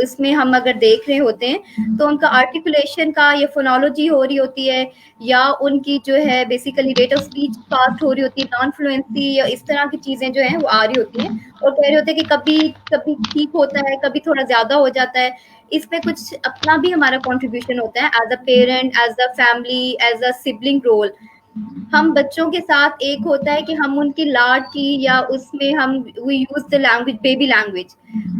B: इसमें हम अगर देख रहे होते हैं तो उनका आर्टिकुलेशन का या फोनोलॉजी हो रही होती है, या उनकी जो है basically rate of speech fast हो रही होती है, नॉन फ्लुएंसी या इस तरह की चीजें जो है वो आ रही होती हैं. और कह रहे होते हैं कि कभी कभी ठीक होता है, कभी थोड़ा ज्यादा हो जाता है. इसमें कुछ अपना भी हमारा कंट्रीब्यूशन होता है as a parent, as a family, as a sibling role. हम बच्चों के साथ एक होता है कि हम उनकी लाड की या उसमें हम we use the language, baby language,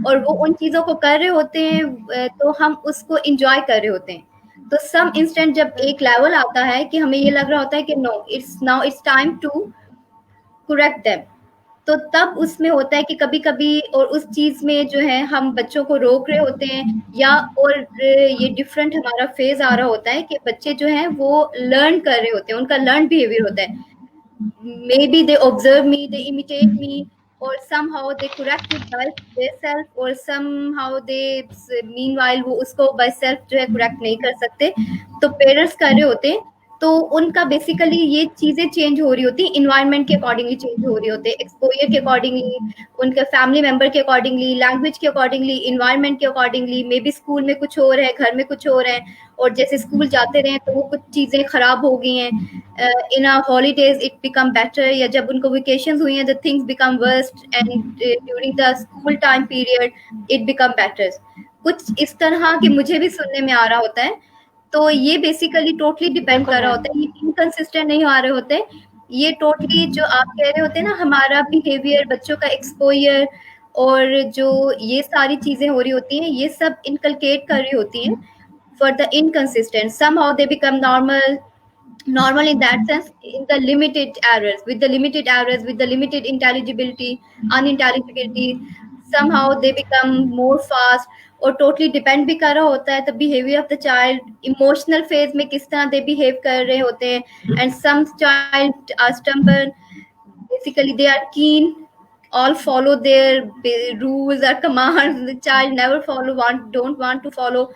B: और वो उन चीजों को कर रहे होते हैं तो हम उसको इंजॉय कर रहे होते हैं. तो सम इंस्टेंट जब एक लेवल आता है कि हमें ये लग रहा होता है कि no, it's now it's time to correct them, तो तब उसमें होता है कि कभी कभी और उस चीज में जो है हम बच्चों को रोक रहे होते हैं, या और ये डिफरेंट हमारा फेज आ रहा होता है कि बच्चे जो हैं वो लर्न कर रहे होते हैं, उनका लर्न बिहेवियर होता है. Maybe they observe me, they imitate me, or somehow they correct it by themselves, or somehow they meanwhile वो उसको by self जो है correct नहीं कर सकते, तो पेरेंट्स कर रहे होते हैं. तो उनका बेसिकली ये चीजें चेंज हो रही होती, इन्वायरमेंट के अकॉर्डिंगली चेंज हो रही होते हैं, एक्सपोजर के अकॉर्डिंगली, उनके फैमिली मेंबर के अकॉर्डिंगली, लैंग्वेज के अकॉर्डिंगली, इन्वायरमेंट के अकॉर्डिंगली. मे बी स्कूल में कुछ और है, घर में कुछ और है, और जैसे स्कूल जाते रहे तो वो कुछ चीजें खराब हो गई हैं. In our holidays it become better, या जब उनको vacations हुई हैं the things become worst, and during the school time period it become better. कुछ इस तरह के मुझे भी सुनने में आ रहा होता है. तो ये बेसिकली टोटली डिपेंड
A: बिल्कुल
B: कर रहा
A: मैम.
B: होता है, ये इनकंसिस्टेंट नहीं आ रहे होते. ये टोटली जो आप कह रहे होते हैं ना, हमारा बिहेवियर, बच्चों का एक्सपोजर, और जो ये सारी चीजें हो रही होती हैं, ये सब इनकलकेट कर रही होती हैं. For the inconsistent, somehow they become normal in that sense, in the limited errors, with the limited errors, with the limited intelligibility, unintelligibility, somehow they become more fast. और टोटली डिपेंड भी कर रहा होता है the behaviour of the child, emotional phase में किस तरह they behave कर रहे होते हैं. And some child are stumbling, basically they are keen, all follow their rules or commands. The child never don't want to follow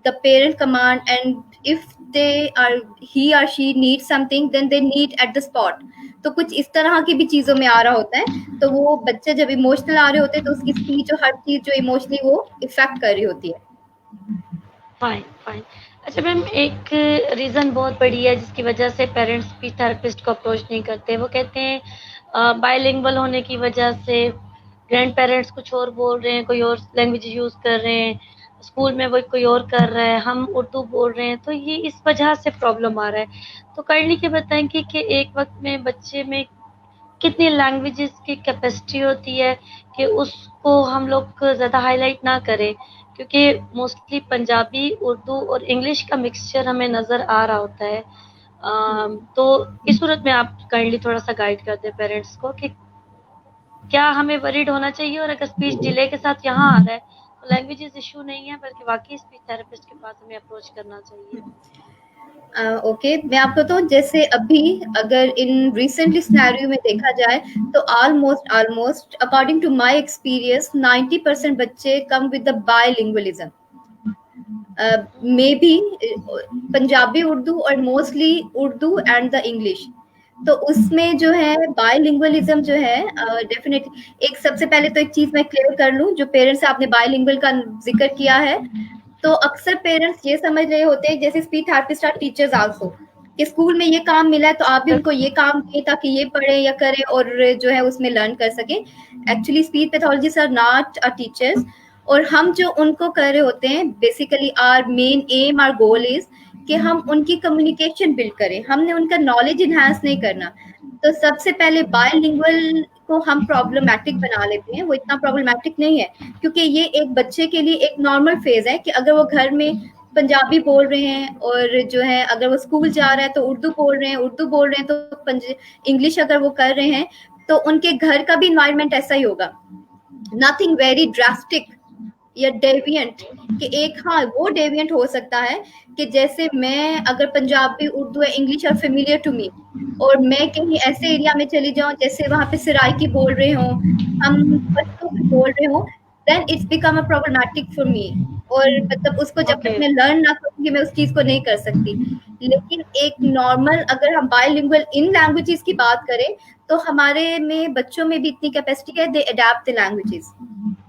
B: the parent command, and if they are he or she needs something then they need at the spot. तो कुछ इस तरह की भी चीजों में आ रहा होता है. तो वो बच्चे जब इमोशनल आ रहे होते हैं तो उसकी स्पीच और हर चीज जो इमोशनली वो इफेक्ट कर रही होती है.
A: Fine fine. अच्छा मैम, एक रीज़न बहुत बड़ी है जिसकी वजह से पेरेंट्स स्पीच थेरेपिस्ट को अप्रोच नहीं करते. वो कहते हैं बायलिंगुअल होने की वजह से ग्रैंड पेरेंट्स कुछ और बोल रहे हैं, कोई और लैंग्वेज यूज़ कर रहे हैं, स्कूल में वो कोई और कर रहा है, हम उर्दू बोल रहे हैं, तो ये इस वजह से प्रॉब्लम आ रहा है. तो काइंडली के बताएं कि एक वक्त में बच्चे में कितनी लैंग्वेजेस की कैपेसिटी होती है कि उसको हम लोग ज़्यादा हाईलाइट ना करें, क्योंकि मोस्टली पंजाबी, उर्दू और इंग्लिश का मिक्सचर हमें नज़र आ रहा होता है. तो इस सूरत में आप काइंडली थोड़ा सा गाइड कर दें पेरेंट्स को कि क्या हमें वरीड होना चाहिए, और अगर स्पीच डिले के साथ यहाँ आ रहा है तो लैंग्वेजेस इशू नहीं है बल्कि वाकई स्पीच थेरेपिस्ट के पास हमें अप्रोच करना चाहिए.
B: ओके, मैं आपको तो जैसे अभी अगर इन रिसेंटली सिनेरियो में देखा जाए तो almost according to my experience 90% बच्चे come with the bilingualism, may be Punjabi Urdu और mostly Urdu and the English. तो उसमें जो है बायलिंगुअलिज्म जो है डेफिनेटली, एक सबसे पहले तो एक चीज मैं क्लियर कर लूं, जो पेरेंट्स आपने बायलिंगुअल का जिक्र किया है, तो अक्सर पेरेंट्स ये समझ रहे होते हैं जैसे speech therapist are teachers also, कि स्कूल में ये काम मिला है तो आप भी उनको ये काम दें ताकि ये पढ़े या करें और जो है उसमें लर्न कर सके. Actually speech pathologist are not a teachers, और हम जो उनको कर रहे होते हैं basically our main aim, our goal is कि हम उनकी कम्युनिकेशन बिल्ड करें, हमने उनका नॉलेज इनहांस नहीं करना. तो सबसे पहले बायलिंगुअल को हम प्रॉब्लमेटिक बना लेते हैं. वो इतना प्रॉब्लमेटिक नहीं है, क्योंकि ये एक बच्चे के लिए एक नॉर्मल फेज है कि अगर वो घर में पंजाबी बोल रहे हैं, और जो है अगर वो स्कूल जा रहा है तो उर्दू बोल रहे हैं, उर्दू बोल रहे हैं तो इंग्लिश अगर वो कर रहे हैं, तो उनके घर का भी इन्वायरमेंट ऐसा ही होगा. नथिंग वेरी ड्रास्टिक या डेविएंट, कि एक हाँ वो डेविएंट हो सकता है कि जैसे मैं अगर पंजाबी, उर्दू या English are familiar to me, और मैं कहीं ऐसे एरिया में चली जाऊं जैसे वहां पे सराइकी बोल रहे हो, हम पश्तो में बोल रहे हो, then it's become a problematic for me. और मतलब उसको जब तक
A: ओके
B: मैं लर्न ना करूंगी मैं उस चीज को नहीं कर सकती. लेकिन एक नॉर्मल अगर हम बायलिंगुअल इन लैंग्वेजेस की बात करें, तो हमारे में बच्चों में भी इतनी कैपेसिटी है, दे अडेप्ट द लैंग्वेजेस,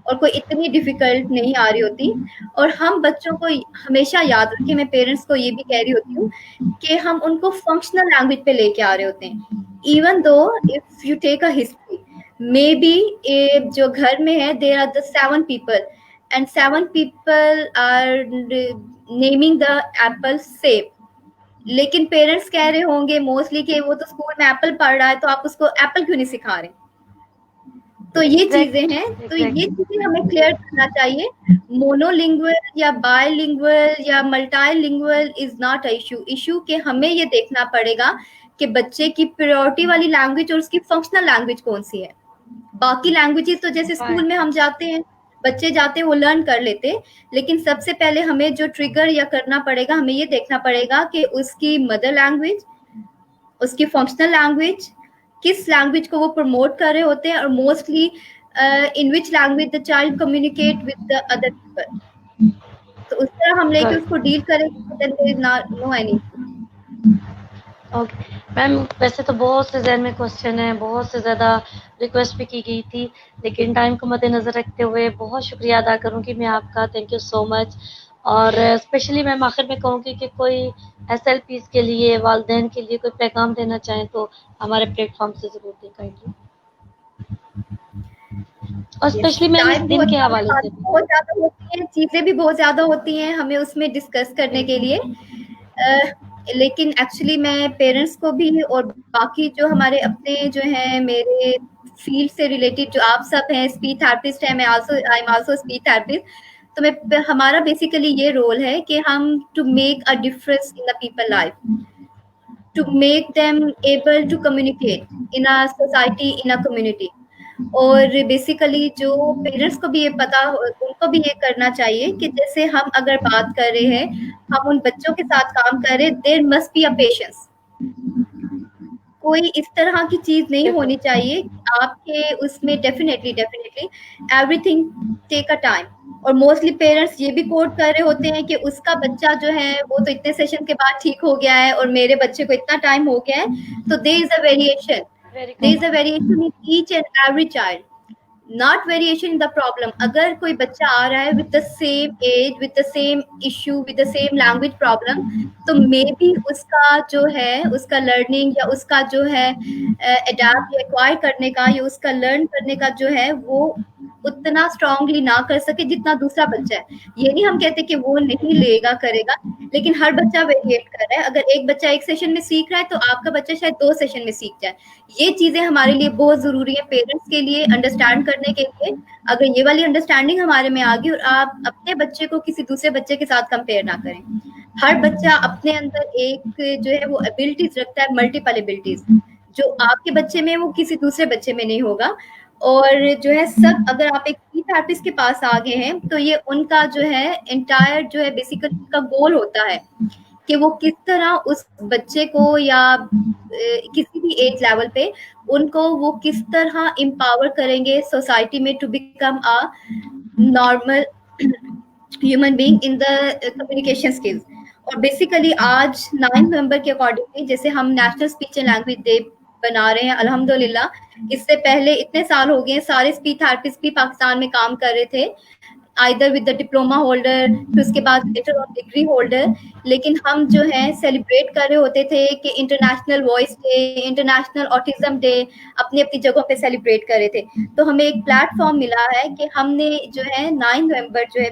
B: और कोई इतनी डिफिकल्ट नहीं आ रही होती. और हम बच्चों को हमेशा याद रखें, मैं पेरेंट्स को ये भी कह रही होती हूँ कि हम उनको फंक्शनल लैंग्वेज पे लेके आ रहे होते हैं. Even though if you take a history, maybe जो घर में है there are the 7 people, and 7 people are naming the apple same, लेकिन पेरेंट्स कह रहे होंगे मोस्टली कि वो तो स्कूल में एप्पल पढ़ रहा है तो आप उसको एप्पल क्यों नहीं सिखा रहे. तो ये चीजें हैं, तो ये चीजें हमें क्लियर करना चाहिए. मोनोलिंगुअल या बायलिंगुअल या multilingual is not a issue कि हमें ये देखना पड़ेगा कि बच्चे की प्रायोरिटी वाली लैंग्वेज और उसकी फंक्शनल लैंग्वेज कौन सी है. बाकी लैंग्वेजेस तो जैसे स्कूल में हम जाते हैं, बच्चे जाते हैं वो लर्न कर लेते हैं, लेकिन सबसे पहले हमें जो ट्रिगर या करना पड़ेगा, हमें ये देखना पड़ेगा कि उसकी मदर लैंग्वेज, उसकी फंक्शनल लैंग्वेज, किस लैंग्वेज को वो प्रमोट कर रहे होते हैं, और mostly in which language the child communicate with the other people. तो उस तरह हम लेके उसको डील करेंगे, then there is no any.
A: Okay ma'am, वैसे तो बहुत से जहन में क्वेश्चन है, बहुत से ज़्यादा रिक्वेस्ट भी की गई थी, लेकिन टाइम को मद्देनज़र रखते हुए बहुत शुक्रिया अदा करूँगी मैं आपका, थैंक यू सो मच. और स्पेशली मैम आखिर में कहूँगी कि कोई SLPs के लिए, वालदेन के लिए कोई पैगाम देना चाहें तो हमारे प्लेटफॉर्म से ज़रूर दें काइंडली, और स्पेशली मैम इस दिन के हवाले से भी.
B: बहुत ज्यादा होती हैं, चीजें भी बहुत ज्यादा होती हैं हमें उसमें डिस्कस करने के लिए. लेकिन एक्चुअली मैं पेरेंट्स को भी और बाकी जो हमारे अपने जो हैं मेरे फील्ड से रिलेटेड जो आप सब हैं, स्पीच थेरेपिस्ट हैं, I am also speech therapist, तो मैं हमारा बेसिकली ये रोल है कि हम to make a difference in the people life, to make them able to communicate in a society, in a community. और बेसिकली जो पेरेंट्स को भी ये पता, उनको भी ये करना चाहिए कि जैसे हम अगर बात कर रहे हैं, हम उन बच्चों के साथ काम कर रहे हैं, there must be a patience. कोई इस तरह की चीज नहीं होनी चाहिए आपके उसमें. Definitely everything take a time. और मोस्टली पेरेंट्स ये भी कोट कर रहे होते हैं कि उसका बच्चा जो है वो तो इतने सेशन के बाद ठीक हो गया है और मेरे बच्चे को इतना टाइम हो गया है. तो there is a variation, there is a variation in each and every child, not variation in the problem. अगर कोई बच्चा आ रहा है with the same age, with the same issue, with the same language problem, तो may B उसका जो है उसका लर्निंग या उसका जो है अडेप्ट या एक्वायर करने का या उसका लर्न करने का जो है वो उतना स्ट्रांगली ना कर सके जितना दूसरा बच्चा है. ये नहीं हम कहते कि वो नहीं लेगा करेगा, लेकिन हर बच्चा वेरिएट कर रहा है. अगर एक बच्चा एक सेशन में सीख रहा है तो आपका बच्चा शायद 2 सेशन में सीख जाए. ये चीजें हमारे लिए बहुत जरूरी है पेरेंट्स के लिए अंडरस्टैंड करने के लिए. अगर ये वाली अंडरस्टैंडिंग हमारे में आ गई और आप अपने बच्चे को किसी दूसरे बच्चे के साथ कंपेयर ना करें. हर बच्चा अपने अंदर एक जो है वो एबिलिटीज रखता है, मल्टीपल एबिलिटीज, जो आपके बच्चे में वो किसी दूसरे बच्चे में नहीं होगा. और जो है सब अगर आप एक स्पीच थेरेपिस्ट के पास आ गए हैं तो ये उनका जो है एंटायर जो है बेसिकली उनका गोल होता है कि वो किस तरह उस बच्चे को या किसी भी एज लेवल पे उनको वो किस तरह एम्पावर करेंगे सोसाइटी में to become a normal human being in the communication skills. और बेसिकली आज 9 नवंबर के अकॉर्डिंगली जैसे हम national speech and language day बना रहे हैं अल्हम्दुलिल्लाह. इससे पहले इतने साल हो गए सारे स्पीच थेरेपिस्ट भी पाकिस्तान में काम कर रहे थे, either with the diploma holder, फिर उसके बाद लेटर ऑफ डिग्री होल्डर. लेकिन हम जो है सेलिब्रेट कर रहे होते थे कि international voice day, international autism day, अपनी अपनी जगहों पे सेलिब्रेट कर रहे थे. तो हमें एक प्लेटफॉर्म मिला है कि हमने जो है 9 नवंबर जो है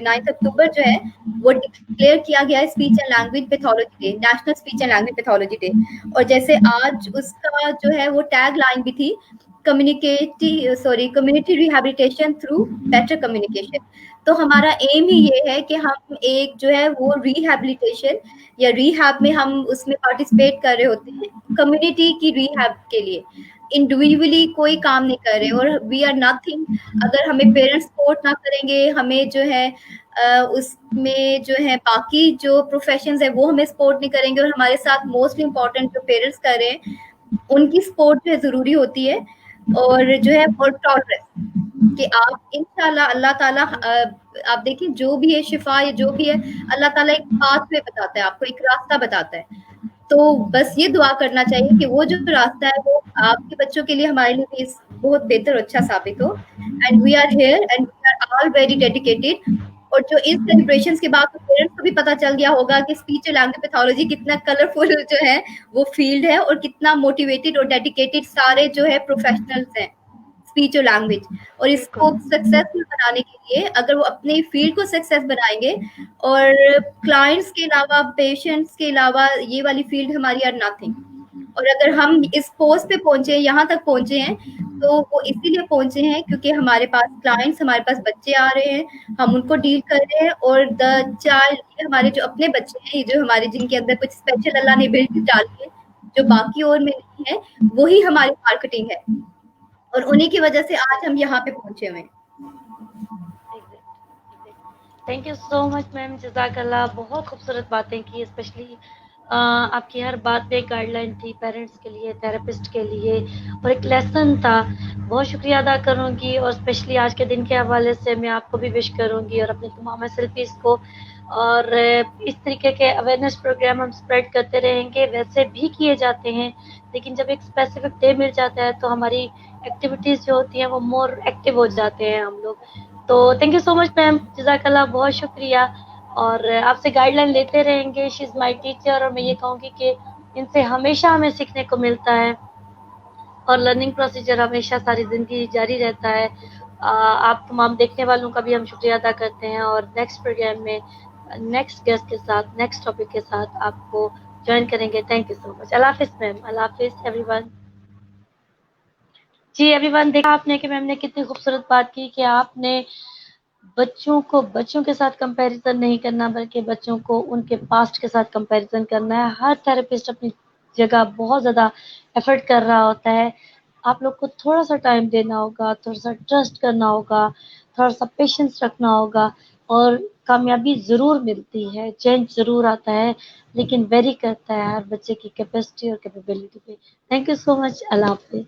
B: 9 अक्टूबर जो है वो डिक्लेयर किया गया है speech and language pathology day, national speech and language pathology day. और जैसे आज उसका जो है वो टैग लाइन भी थी, community rehabilitation through better communication. तो हमारा एम ही ये है कि हम एक जो है वो रिहैबिलिटेशन या रिहैब में हम उसमें पार्टिसिपेट कर रहे होते हैं कम्युनिटी की रिहैब के लिए, इंडिविजुअली कोई काम नहीं कर रहे, और वी आर नथिंग अगर हमें पेरेंट्स सपोर्ट ना करेंगे, हमें जो है उसमें जो है बाकी जो प्रोफेशंस है वो हमें सपोर्ट नहीं करेंगे, और हमारे साथ मोस्टली इम्पोर्टेंट जो पेरेंट्स कर रहे हैं उनकी सपोर्ट जो है जरूरी होती है। और जो है और टॉलरेंस कि आप इंशाल्लाह अल्लाह ताला आप देखिए जो भी है शिफा या जो भी है, अल्लाह ताला एक पाथवे बताता है, आपको एक रास्ता बताता है। तो बस ये दुआ करना चाहिए कि वो जो रास्ता है वो आपके बच्चों के लिए हमारे लिए भी बहुत बेहतर और अच्छा साबित हो। And we are here and we are all very dedicated. और जो इस सेलिब्रेशन के बाद तो पेरेंट्स को भी पता चल गया होगा कि स्पीच और लैंग्वेज पैथोलॉजी कितना कलरफुल जो है वो फील्ड है, और कितना मोटिवेटेड और डेडिकेटेड सारे जो है प्रोफेशनल्स हैं स्पीच और लैंग्वेज। और इसको सक्सेसफुल बनाने के लिए अगर वो अपने फील्ड को सक्सेस बनाएंगे, और क्लाइंट्स के अलावा पेशेंट्स के अलावा ये वाली फील्ड हमारी आर नथिंग। और अगर हम इस पोस्ट पे पहुंचे, यहाँ तक पहुंचे हैं, तो वो इसीलिए पहुंचे हैं क्योंकि हमारे पास क्लाइंट्स, हमारे पास बच्चे आ रहे हैं, हम उनको डील कर रहे हैं, और द चाइल्ड हमारे जो अपने बच्चे हैं, ये जो हमारे जिनके अंदर कुछ स्पेशल अल्लाह ने एबिलिटी डाली है जो बाकी और में नहीं है, वही हमारी मार्केटिंग है, और उन्हीं की वजह से आज हम यहाँ पे पहुंचे हुए हैं।
A: Thank you so much ma'am, जज़ाकल्लाह। बहुत खूबसूरत बातें की, स्पेशली आपकी हर बात पे गाइडलाइन थी पेरेंट्स के लिए, थेरेपिस्ट के लिए, और एक लेसन था। बहुत शुक्रिया अदा करूँगी, और स्पेशली आज के दिन के हवाले से मैं आपको भी विश करूँगी और अपने तमाम एसएलपीज़ को। और इस तरीके के अवेयरनेस प्रोग्राम हम स्प्रेड करते रहेंगे, वैसे भी किए जाते हैं, लेकिन जब एक स्पेसिफिक डे मिल जाता है तो हमारी एक्टिविटीज़ जो होती हैं वो मोर एक्टिव हो जाते हैं हम लोग। तो thank you so much ma'am, जज़ाकल्लाह, बहुत शुक्रिया। और आपसे गाइडलाइन लेते रहेंगे, शी इज़ माय टीचर, और मैं ये कहूँगी कि इनसे हमेशा हमें सीखने को मिलता है, और लर्निंग प्रोसीजर हमेशा सारी ज़िंदगी जारी रहता है। आप तमाम देखने वालों का भी हम शुक्रिया अदा करते हैं, और नेक्स्ट प्रोग्राम में नेक्स्ट गेस्ट के साथ, नेक्स्ट टॉपिक के साथ आपको ज्वाइन करेंगे। Thank you so much. अल्लाह हाफिज़ मैम, अल्लाह हाफिज़ एवरीवन। जी एवरीवन, देखा आपने कि मैम ने कितनी खूबसूरत बात की कि आपने बच्चों को बच्चों के साथ कंपैरिजन नहीं करना, बल्कि बच्चों को उनके पास्ट के साथ कंपैरिजन करना है। हर थेरेपिस्ट अपनी जगह बहुत ज़्यादा एफर्ट कर रहा होता है। आप लोग को थोड़ा सा टाइम देना होगा, थोड़ा सा ट्रस्ट करना होगा, थोड़ा सा पेशेंस रखना होगा, और कामयाबी ज़रूर मिलती है, चेंज ज़रूर आता है, लेकिन वेरी करता है हर बच्चे की कैपेसिटी और कैपेबिलिटी पे। Thank you so much. अल्लाह हाफिज़।